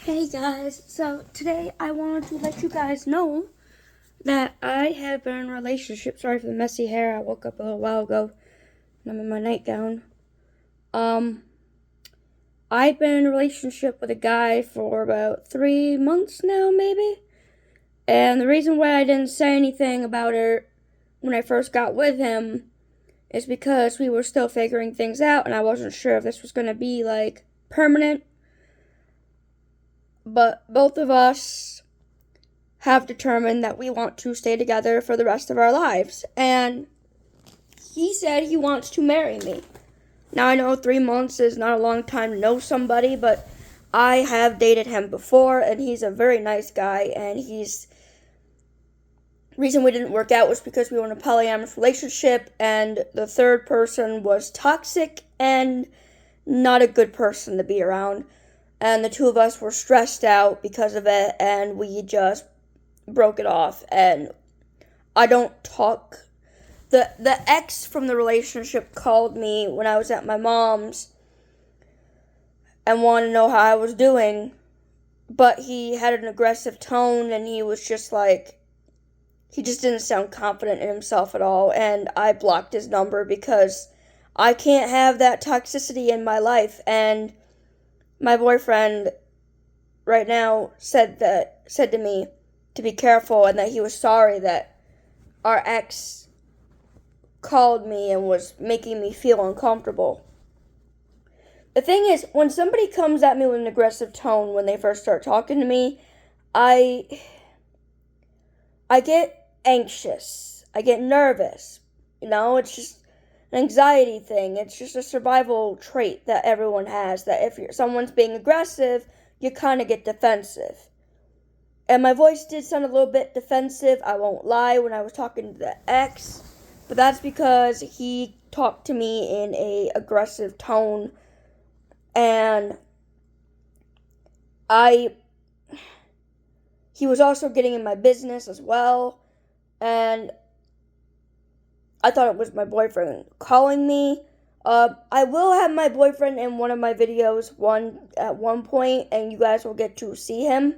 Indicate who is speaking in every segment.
Speaker 1: Hey guys, so today I wanted to let you guys know that I have been in a relationship. Sorry for the messy hair. I woke up a little while ago and I'm in my nightgown. I've been in a relationship with a guy for about 3 months now, maybe. And the reason why I didn't say anything about it when I first got with him is because we were still figuring things out and I wasn't sure if this was going to be like permanent. But both of us have determined that we want to stay together for the rest of our lives. And he said he wants to marry me. Now, I know 3 months is not a long time to know somebody, but I have dated him before, and he's a very nice guy, and reason we didn't work out was because we were in a polyamorous relationship, and the third person was toxic and not a good person to be around. And the two of us were stressed out because of it, and we just broke it off. And I don't talk. The ex from the relationship called me when I was at my mom's and wanted to know how I was doing, but he had an aggressive tone and he was just like, he just didn't sound confident in himself at all. And I blocked his number because I can't have that toxicity in my life. And my boyfriend right now said to me to be careful and that he was sorry that our ex called me and was making me feel uncomfortable. The thing is, when somebody comes at me with an aggressive tone when they first start talking to me, I get anxious. I get nervous. It's just an anxiety thing. It's just a survival trait that everyone has, that if someone's being aggressive, you kind of get defensive. And my voice did sound a little bit defensive, I won't lie, when I was talking to the ex. But that's because he talked to me in a aggressive tone. And he was also getting in my business as well. And I thought it was my boyfriend calling me. I will have my boyfriend in one of my videos at one point, and you guys will get to see him.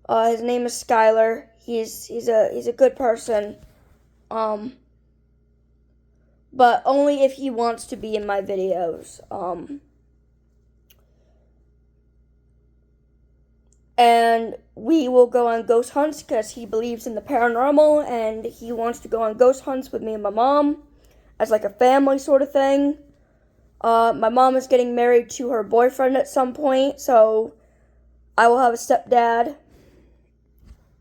Speaker 1: His name is Skylar. He's a good person. But only if he wants to be in my videos. And we will go on ghost hunts because he believes in the paranormal and he wants to go on ghost hunts with me and my mom as like a family sort of thing. My mom is getting married to her boyfriend at some point, so I will have a stepdad.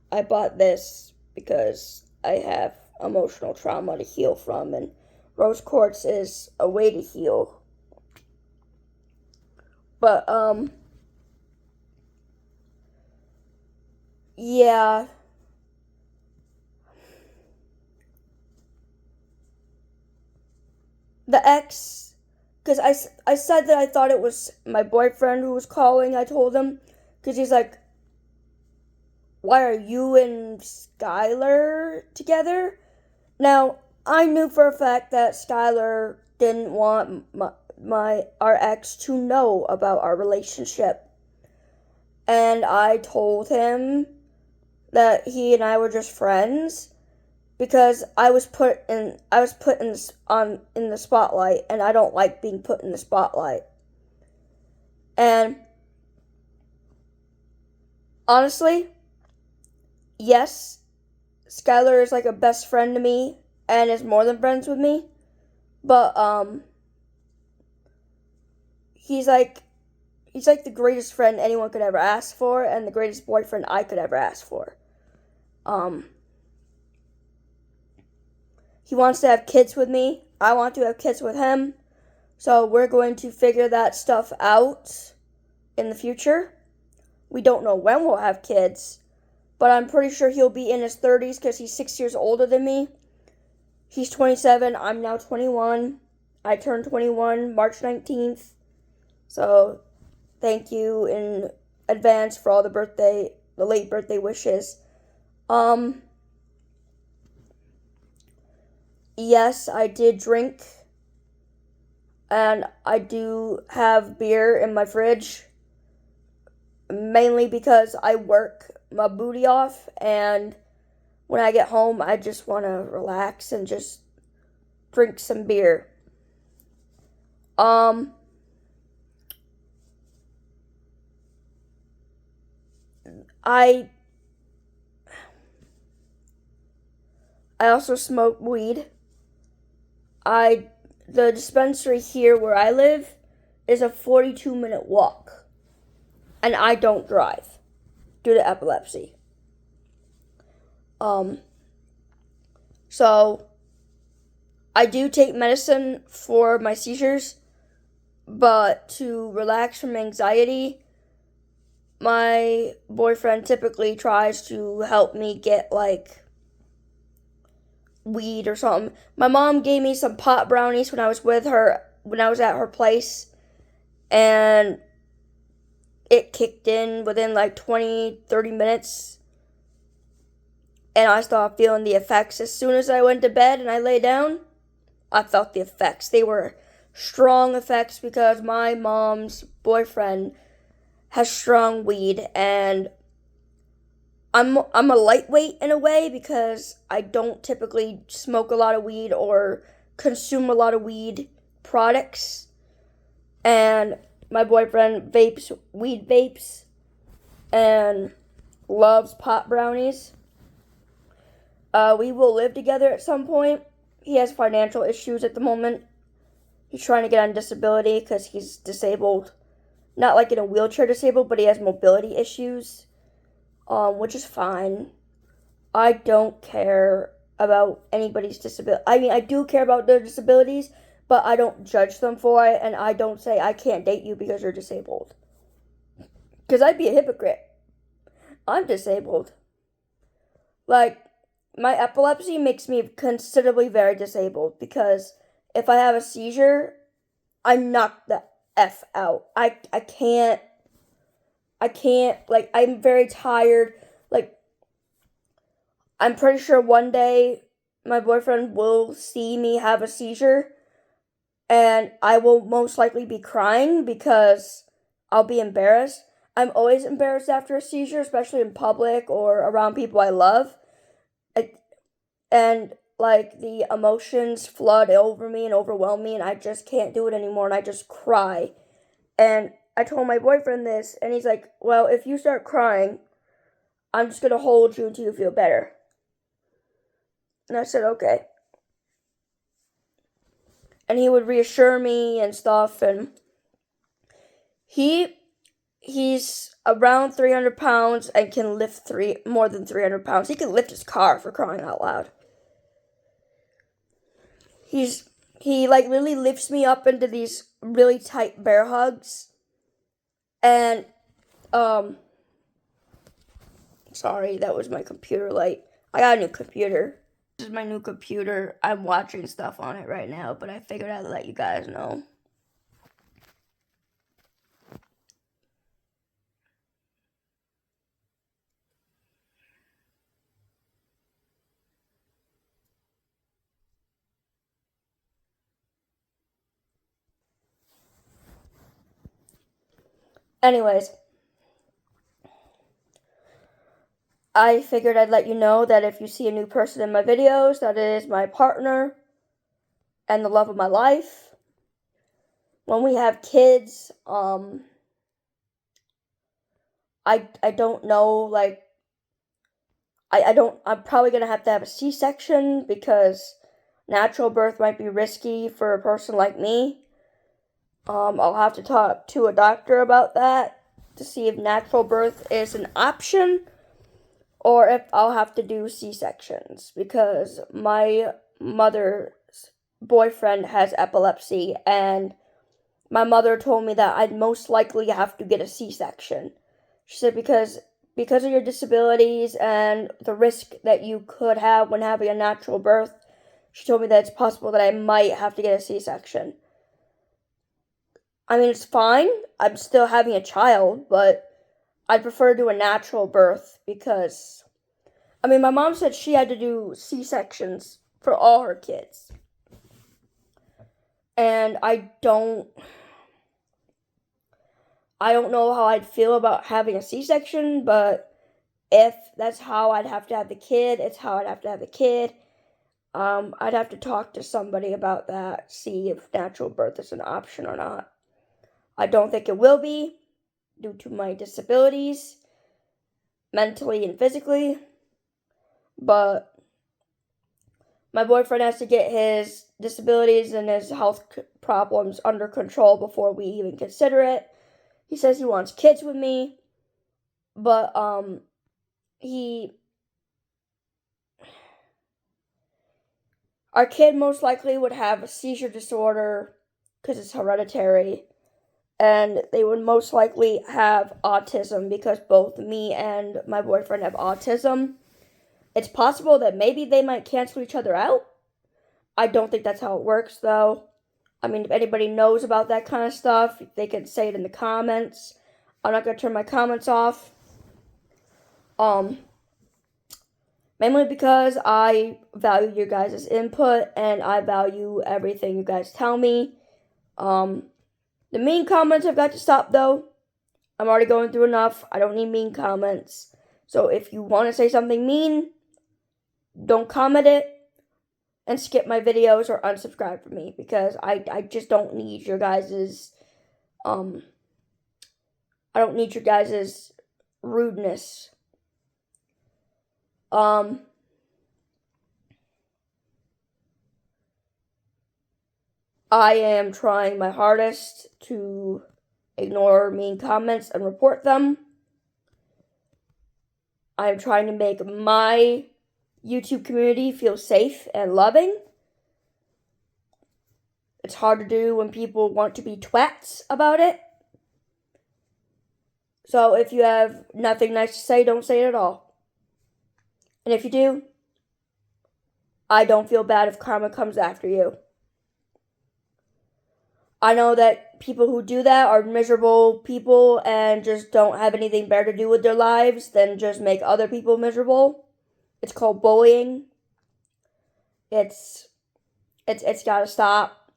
Speaker 1: I bought this because I have emotional trauma to heal from, and rose quartz is a way to heal. But, yeah. The ex, because I said that I thought it was my boyfriend who was calling. I told him, because he's like, why are you and Skylar together? Now, I knew for a fact that Skylar didn't want our ex to know about our relationship. And I told him that he and I were just friends because I was put in the spotlight, and I don't like being put in the spotlight. And honestly, yes, Skylar is like a best friend to me and is more than friends with me, but he's like the greatest friend anyone could ever ask for and the greatest boyfriend I could ever ask for. He wants to have kids with me. I want to have kids with him. So we're going to figure that stuff out in the future. We don't know when we'll have kids, but I'm pretty sure he'll be in his 30s because he's 6 years older than me. He's 27. I'm now 21. I turned 21 March 19th. So thank you in advance for all the late birthday wishes. Yes, I did drink, and I do have beer in my fridge. mainly because I work my booty off, and when I get home, I just want to relax and just drink some beer. Um, I I also smoke weed. I the dispensary here where I live is a 42-minute walk, and I don't drive due to epilepsy. Um, so I do take medicine for my seizures, but to relax from anxiety, my boyfriend typically tries to help me get like weed or something. My mom gave me some pot brownies when I was with her, when I was at her place, and it kicked in within like 20-30 minutes, and I started feeling the effects. As soon as I went to bed and I lay down, I felt the effects. They were strong effects because my mom's boyfriend has strong weed, and I'm a lightweight in a way because I don't typically smoke a lot of weed or consume a lot of weed products. And my boyfriend vapes weed vapes and loves pot brownies. We will live together at some point. He has financial issues at the moment. He's trying to get on disability because he's disabled. Not like in a wheelchair disabled, but he has mobility issues, which is fine. I don't care about anybody's disability. I mean, I do care about their disabilities, but I don't judge them for it, and I don't say I can't date you because you're disabled. Because I'd be a hypocrite. I'm disabled. Like, my epilepsy makes me considerably very disabled because if I have a seizure, I knock the F out. I can't, like, I'm very tired. Like, I'm pretty sure one day my boyfriend will see me have a seizure, and I will most likely be crying because I'll be embarrassed. I'm always embarrassed after a seizure, especially in public or around people I love. And like the emotions flood over me and overwhelm me, and I just can't do it anymore, and I just cry. And I told my boyfriend this, and he's like, well, if you start crying, I'm just gonna hold you until you feel better. And I said, okay. And he would reassure me and stuff, and he's around 300 pounds and can lift more than 300 pounds. He can lift his car, for crying out loud. He like literally lifts me up into these really tight bear hugs. And sorry, that was my computer light. I got a new computer. This is my new computer. I'm watching stuff on it right now, but I figured I'd let you guys know. Anyways, I figured I'd let you know that if you see a new person in my videos, that is my partner and the love of my life. When we have kids, I don't know, like, I'm probably gonna have to have a C-section because natural birth might be risky for a person like me. I'll have to talk to a doctor about that to see if natural birth is an option or if I'll have to do C-sections because my mother's boyfriend has epilepsy, and my mother told me that I'd most likely have to get a C-section. She said because of your disabilities and the risk that you could have when having a natural birth, she told me that it's possible that I might have to get a C-section. I mean, it's fine. I'm still having a child, but I'd prefer to do a natural birth because, I mean, my mom said she had to do C-sections for all her kids. And I don't I don't know how I'd feel about having a C-section, but if that's how I'd have to have the kid, it's how I'd have to have the kid. I'd have to talk to somebody about that, see if natural birth is an option or not. I don't think it will be, due to my disabilities, mentally and physically, but my boyfriend has to get his disabilities and his health problems under control before we even consider it. He says he wants kids with me, but our kid most likely would have a seizure disorder because it's hereditary, and they would most likely have autism because both me and my boyfriend have autism. It's possible that maybe they might cancel each other out. I don't think that's how it works, though. I mean, if anybody knows about that kind of stuff, they can say it in the comments. I'm not going to turn my comments off. Mainly because I value your guys' input, and I value everything you guys tell me. The mean comments have got to stop, though. I'm already going through enough. I don't need mean comments. So if you want to say something mean, don't comment it and skip my videos or unsubscribe from me, because I just don't need your guys' I don't need your guys' rudeness. I am trying my hardest to ignore mean comments and report them. I am trying to make my YouTube community feel safe and loving. It's hard to do when people want to be twats about it. So if you have nothing nice to say, don't say it at all. And if you do, I don't feel bad if karma comes after you. I know that people who do that are miserable people and just don't have anything better to do with their lives than just make other people miserable. It's called bullying. It's gotta stop.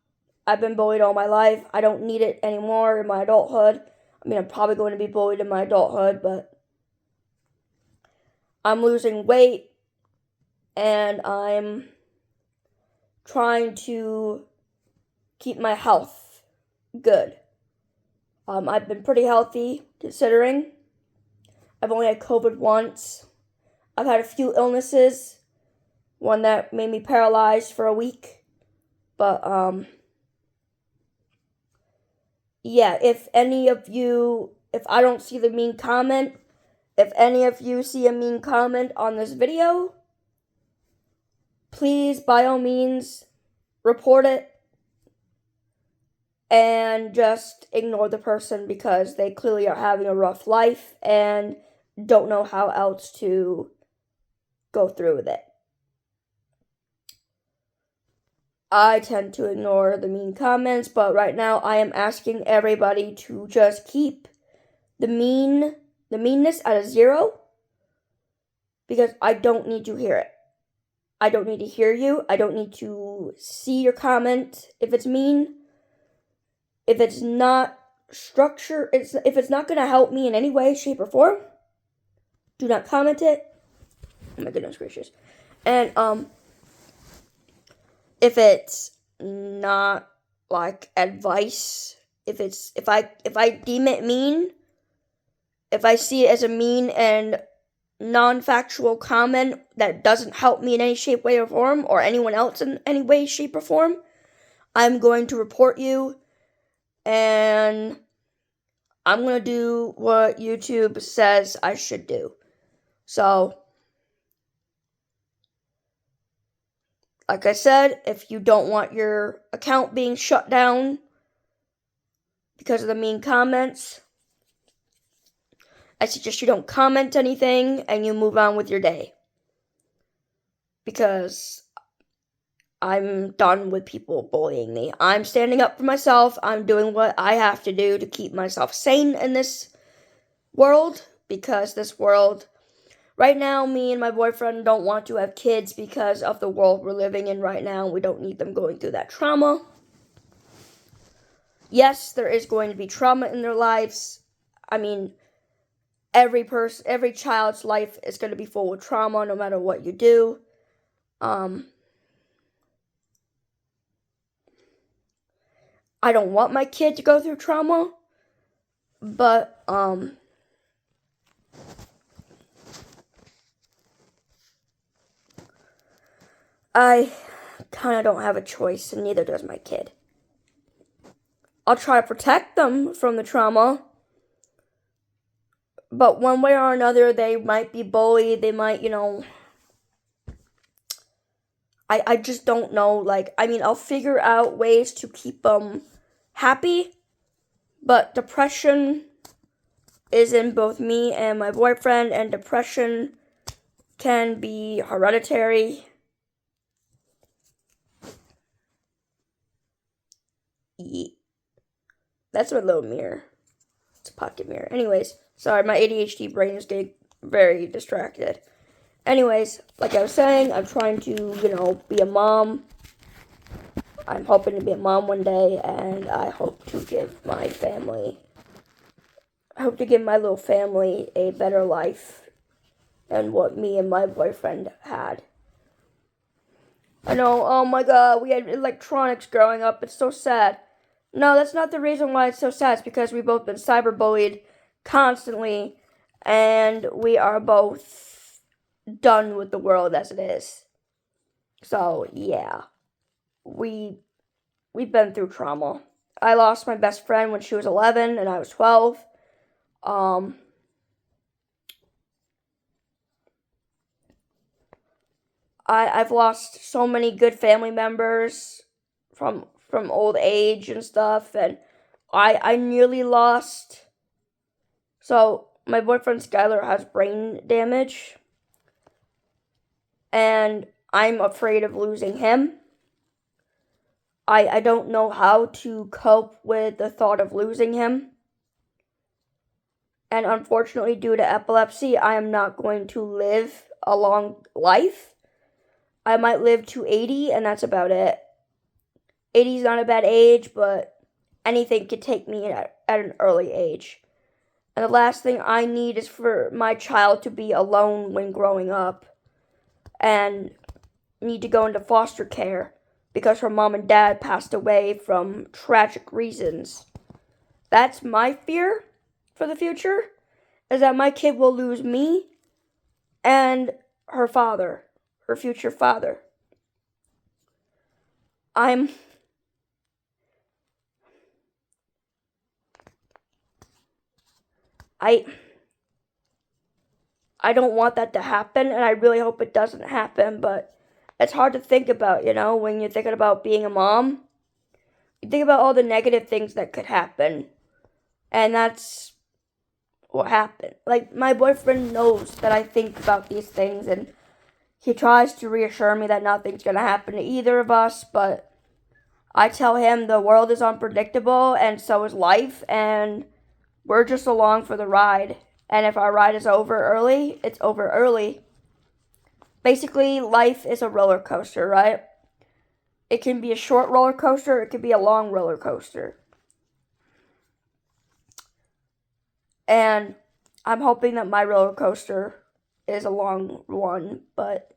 Speaker 1: I've been bullied all my life. I don't need it anymore in my adulthood. I mean, I'm probably going to be bullied in my adulthood, but I'm losing weight, and I'm trying to keep my health good. I've been pretty healthy, considering. I've only had COVID once. I've had a few illnesses. One that made me paralyzed for a week. But, yeah, if I don't see the mean comment, if any of you see a mean comment on this video, please, by all means, report it and just ignore the person, because they clearly are having a rough life and don't know how else to go through with it. I tend to ignore the mean comments, but right now I am asking everybody to just keep the meanness at a 0, because I don't need to hear it. I don't need to hear you. I don't need to see your comment if it's mean. If it's not structure, if it's not going to help me in any way, shape, or form, do not comment it. Oh my goodness gracious. And if it's not like advice, if I deem it mean, if I see it as a mean and non-factual comment that doesn't help me in any shape, way, or form, or anyone else in any way, shape, or form, I'm going to report you, and I'm going to do what YouTube says I should do. So, like I said, if you don't want your account being shut down because of the mean comments, I suggest you don't comment anything and you move on with your day. Because I'm done with people bullying me. I'm standing up for myself. I'm doing what I have to do to keep myself sane in this world. Because this world, right now, me and my boyfriend don't want to have kids because of the world we're living in right now. We don't need them going through that trauma. Yes, there is going to be trauma in their lives. I mean, every child's life is going to be full of trauma no matter what you do. I don't want my kid to go through trauma, but I kind of don't have a choice, and neither does my kid. I'll try to protect them from the trauma, but one way or another, they might be bullied. They might, I just don't know. I'll figure out ways to keep them happy, but depression is in both me and my boyfriend, and depression can be hereditary. That's my little mirror. It's a pocket mirror. Anyways, sorry, my ADHD brain is getting very distracted. Anyways, like I was saying, I'm trying to, be a mom. I'm hoping to be a mom one day, and I hope to give my little family a better life than what me and my boyfriend had. I know, oh my god, we had electronics growing up. It's so sad. No, that's not the reason why it's so sad. It's because we've both been cyberbullied constantly, and we are both done with the world as it is. So, yeah. We've been through trauma. I lost my best friend when she was 11 and I was 12. I've lost so many good family members from old age and stuff, and I nearly lost. So my boyfriend Skylar has brain damage, and I'm afraid of losing him. I don't know how to cope with the thought of losing him. And unfortunately, due to epilepsy, I am not going to live a long life. I might live to 80, and that's about it. 80 is not a bad age, but anything could take me at an early age. And the last thing I need is for my child to be alone when growing up and need to go into foster care because her mom and dad passed away from tragic reasons. That's my fear for the future, is that my kid will lose me and her father, her future father. I don't want that to happen, and I really hope it doesn't happen, but it's hard to think about, when you're thinking about being a mom. You think about all the negative things that could happen, and that's what happened. My boyfriend knows that I think about these things, and he tries to reassure me that nothing's going to happen to either of us, but I tell him the world is unpredictable, and so is life, and we're just along for the ride. And if our ride is over early, it's over early. Basically, life is a roller coaster, right? It can be a short roller coaster, it could be a long roller coaster. And I'm hoping that my roller coaster is a long one, but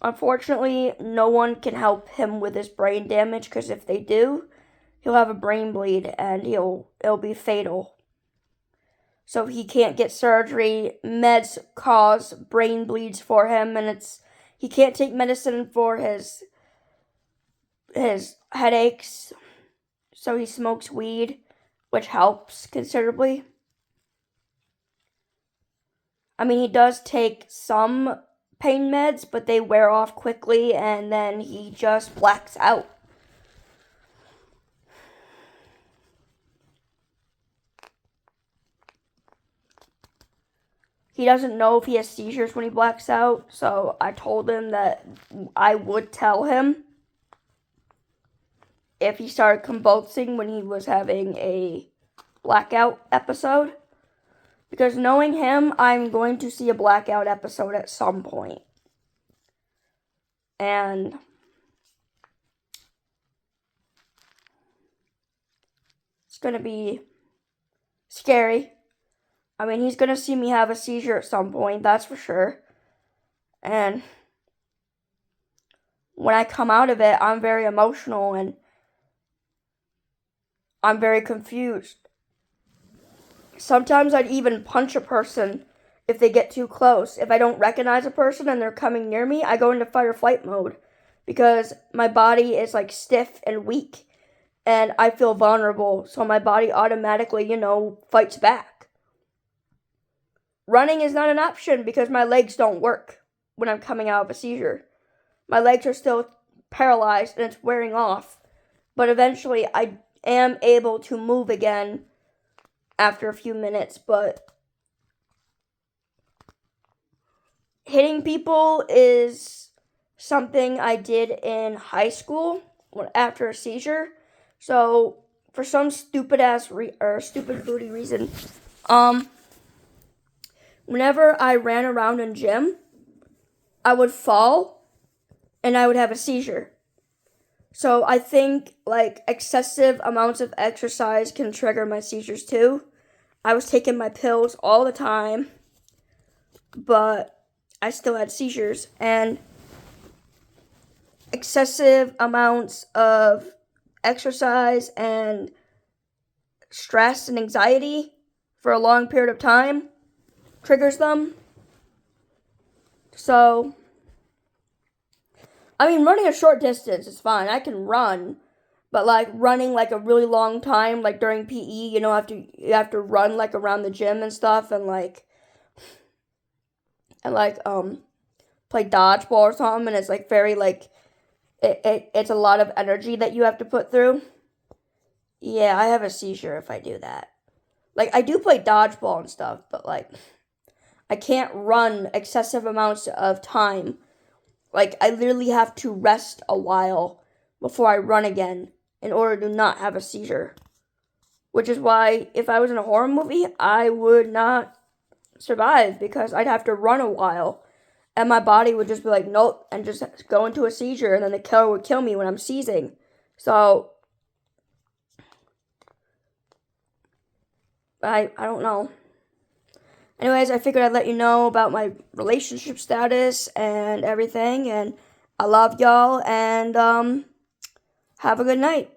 Speaker 1: unfortunately, no one can help him with his brain damage, because if they do, he'll have a brain bleed and it'll be fatal. So he can't get surgery. Meds cause brain bleeds for him, and he can't take medicine for his headaches. So he smokes weed, which helps considerably. I mean, he does take some pain meds, but they wear off quickly, and then he just blacks out. He doesn't know if he has seizures when he blacks out, so I told him that I would tell him if he started convulsing when he was having a blackout episode. Because knowing him, I'm going to see a blackout episode at some point. And it's going to be scary. I mean, he's going to see me have a seizure at some point, that's for sure. And when I come out of it, I'm very emotional and I'm very confused. Sometimes I'd even punch a person if they get too close. If I don't recognize a person and they're coming near me, I go into fight or flight mode because my body is like stiff and weak and I feel vulnerable. So my body automatically, fights back. Running is not an option because my legs don't work when I'm coming out of a seizure. My legs are still paralyzed and it's wearing off. But eventually I am able to move again after a few minutes. But hitting people is something I did in high school after a seizure. So for some stupid booty reason, whenever I ran around in gym, I would fall and I would have a seizure. So I think excessive amounts of exercise can trigger my seizures too. I was taking my pills all the time, but I still had seizures. And excessive amounts of exercise and stress and anxiety for a long period of time triggers them. So, I mean, running a short distance is fine. I can run, but running a really long time, during PE, you have to run around the gym and stuff, and play dodgeball or something, and it's very it's a lot of energy that you have to put through. Yeah, I have a seizure if I do that. I do play dodgeball and stuff, but I can't run excessive amounts of time. I literally have to rest a while before I run again in order to not have a seizure. Which is why if I was in a horror movie, I would not survive because I'd have to run a while. And my body would just be like, nope, and just go into a seizure, and then the killer would kill me when I'm seizing. So, I don't know. Anyways, I figured I'd let you know about my relationship status and everything, and I love y'all, and have a good night.